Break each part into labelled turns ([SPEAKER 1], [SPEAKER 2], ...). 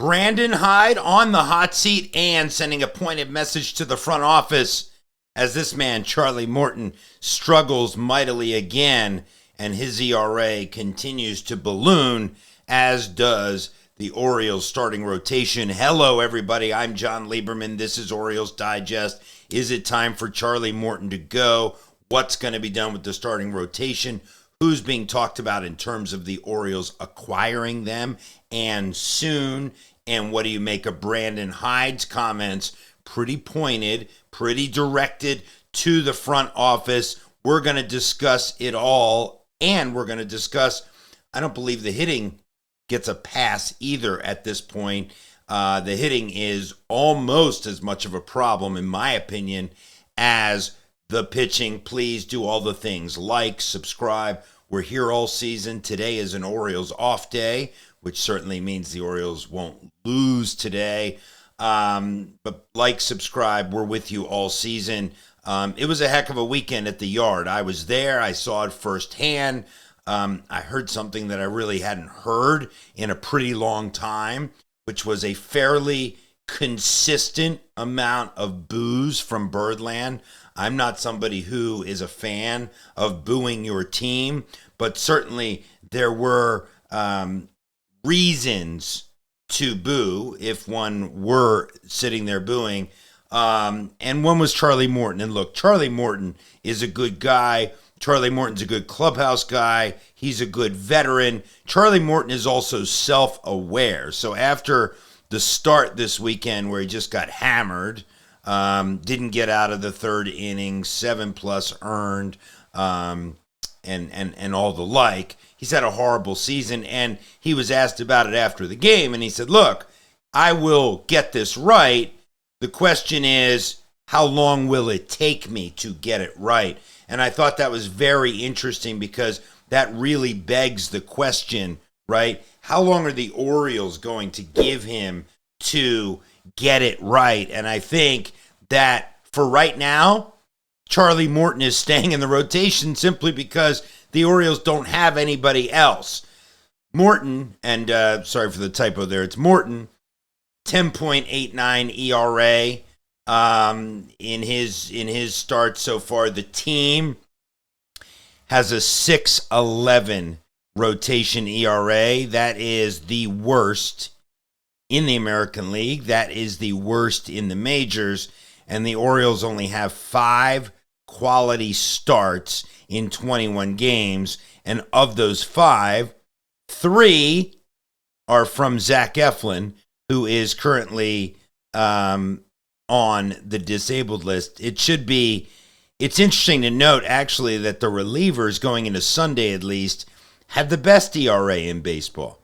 [SPEAKER 1] Brandon Hyde on the hot seat and sending a pointed message to the front office as this man, Charlie Morton, struggles mightily again, and his ERA continues to balloon, as does the Orioles starting rotation. Hello, everybody. I'm Jon Leiberman. This is Orioles Digest. Is it time for Charlie Morton to go? What's going to be done with the starting rotation? Who's being talked about in terms of the Orioles acquiring them and soon? And what do you make of Brandon Hyde's comments? Pretty pointed, pretty directed to the front office. We're going to discuss it all, and we're going to discuss, I don't believe the hitting gets a pass either at this point. The hitting is almost as much of a problem, in my opinion, as the pitching. Please do all the things. Like, subscribe. We're here all season. Today is an Orioles off day, which certainly means the Orioles won't lose today. But like, subscribe. We're with you all season. It was a heck of a weekend at the Yard. I was there. I saw it firsthand. I heard something that I really hadn't heard in a pretty long time, which was a fairly consistent amount of boos from Birdland. I'm not somebody who is a fan of booing your team, but certainly there were reasons to boo if one were sitting there booing. And one was Charlie Morton. And look, Charlie Morton is a good guy. Charlie Morton's a good clubhouse guy. He's a good veteran. Charlie Morton is also self-aware. So after the start this weekend where he just got hammered, didn't get out of the third inning, 7+ earned, and all the like, he's had a horrible season. And he was asked about it after the game, and he said, look, I will get this right. The question is, how long will it take me to get it right? And I thought that was very interesting because that really begs the question, right? How long are the Orioles going to give him to get it right? And I think that for right now, Charlie Morton is staying in the rotation simply because the Orioles don't have anybody else. Morton, and sorry for the typo there, it's Morton, 10.89 ERA. In his start so far. The team has a 6.11 rotation ERA. That is the worst in the American League. That is the worst in the majors. And the Orioles only have 5 quality starts in 21 games. And of those 5, 3 are from Zach Eflin, who is currently on the disabled list. It's interesting to note, actually, that the relievers going into Sunday, at least, have the best ERA in baseball.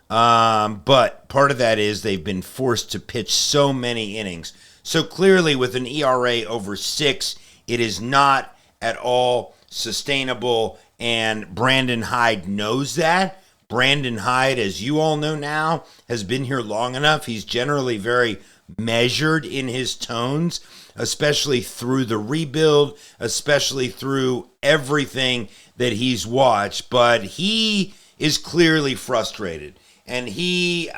[SPEAKER 1] But part of that is they've been forced to pitch so many innings. So clearly, with an ERA over 6, it is not at all sustainable, and Brandon Hyde knows that. Brandon Hyde, as you all know now, has been here long enough. He's generally very measured in his tones, especially through the rebuild, especially through everything that he's watched. But he is clearly frustrated. And he,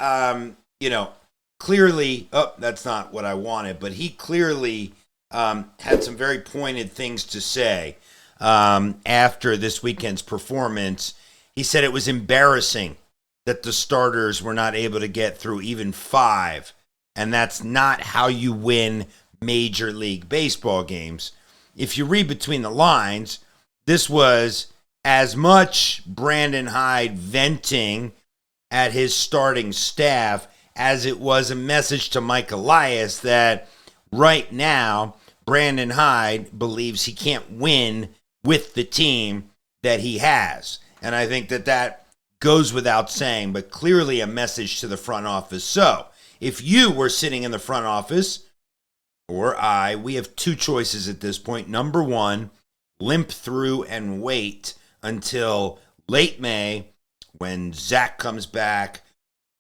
[SPEAKER 1] clearly, that's not what I wanted, but he clearly had some very pointed things to say after this weekend's performance. He said it was embarrassing that the starters were not able to get through even 5. And that's not how you win Major League Baseball games. If you read between the lines, this was as much Brandon Hyde venting at his starting staff as it was a message to Mike Elias that right now Brandon Hyde believes he can't win with the team that he has. And I think that goes without saying, but clearly a message to the front office. So, if you were sitting in the front office, or we have 2 choices at this point. Number 1, limp through and wait until late May when Zach comes back.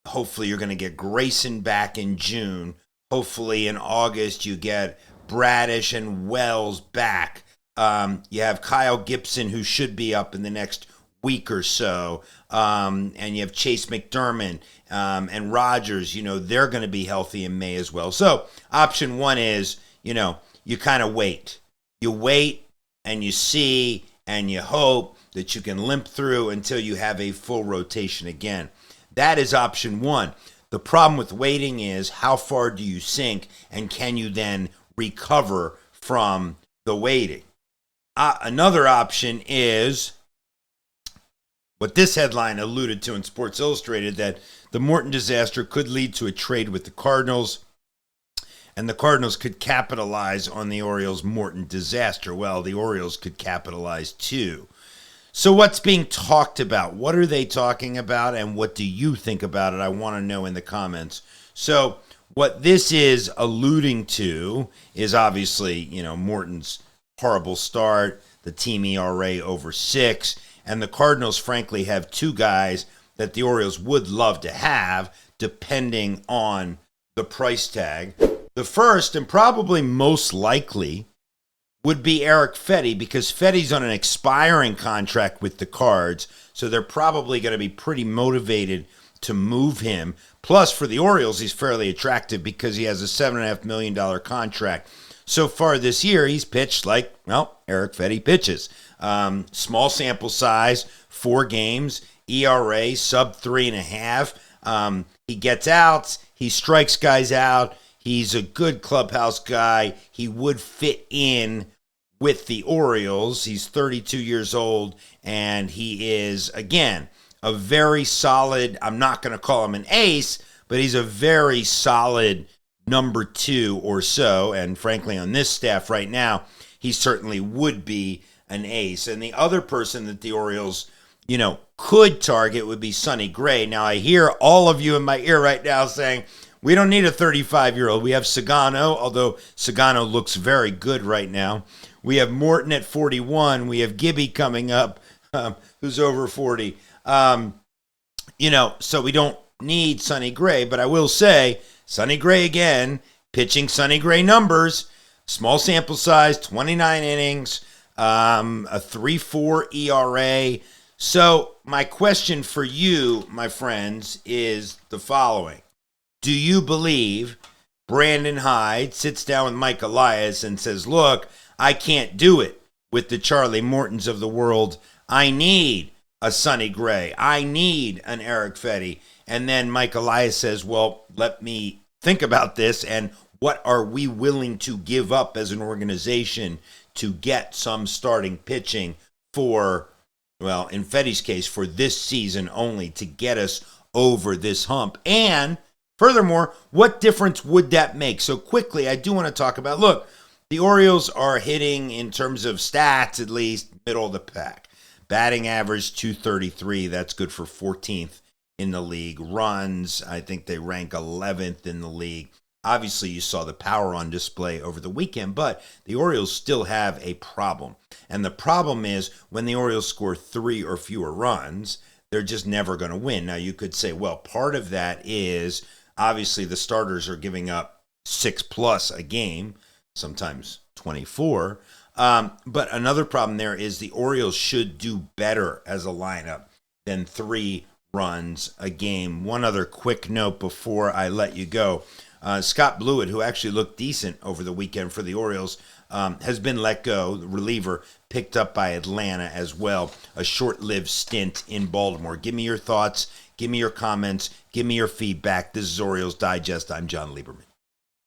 [SPEAKER 1] Hopefully you're going to get Grayson back in June. Hopefully in August you get Bradish and Wells back. You have Kyle Gibson, who should be up in the next week or so, and you have Chase McDermott and Rogers, they're going to be healthy in May as well. So option one is, you kind of wait. You wait and you see and you hope that you can limp through until you have a full rotation again. That is option one. The problem with waiting is how far do you sink, and can you then recover from the waiting? Another option is what this headline alluded to in Sports Illustrated, that the Morton disaster could lead to a trade with the Cardinals, and the Cardinals could capitalize on the Orioles' Morton disaster. Well, the Orioles could capitalize too. So what's being talked about? What are they talking about, and what do you think about it? I want to know in the comments. So what this is alluding to is obviously, Morton's horrible start, the team ERA over 6, and the Cardinals, frankly, have two guys that the Orioles would love to have, depending on the price tag. The first, and probably most likely, would be Eric Fedde, because Fedde's on an expiring contract with the Cards, so they're probably going to be pretty motivated to move him. Plus, for the Orioles, he's fairly attractive because he has a $7.5 million contract. So far this year, he's pitched like, Eric Fedde pitches. Small sample size, 4 games, ERA, sub 3.5. He gets outs, he strikes guys out. He's a good clubhouse guy. He would fit in with the Orioles. He's 32 years old, and he is, again, a very solid, I'm not going to call him an ace, but he's a very solid number 2 or so. And frankly, on this staff right now, he certainly would be an ace. And the other person that the Orioles, could target would be Sonny Gray. Now, I hear all of you in my ear right now saying, we don't need a 35-year-old. We have Sagano, although Sagano looks very good right now. We have Morton at 41. We have Gibby coming up, who's over 40. So we don't need Sonny Gray, but I will say, Sonny Gray again, pitching Sonny Gray numbers, small sample size, 29 innings, a 3.4 ERA. So my question for you, my friends, is the following. Do you believe Brandon Hyde sits down with Mike Elias and says, look, I can't do it with the Charlie Mortons of the world. I need a Sonny Gray. I need an Eric Fedde. And then Mike Elias says, well, let me think about this, and what are we willing to give up as an organization to get some starting pitching for, well, in Fedde's case, for this season only, to get us over this hump. And furthermore, what difference would that make? So quickly, I do want to talk about, look, the Orioles are hitting, in terms of stats at least, middle of the pack. Batting average 233, that's good for 14th in the league. Runs, I think they rank 11th in the league. Obviously, you saw the power on display over the weekend, but the Orioles still have a problem. And the problem is when the Orioles score 3 or fewer runs, they're just never going to win. Now, you could say, well, part of that is obviously the starters are giving up 6+ a game, sometimes 24. But another problem there is the Orioles should do better as a lineup than 3 runs a game. One other quick note before I let you go. Scott Blewett, who actually looked decent over the weekend for the Orioles, has been let go. The reliever picked up by Atlanta as well. A short-lived stint in Baltimore. Give me your thoughts. Give me your comments. Give me your feedback. This is Orioles Digest. I'm Jon Leiberman.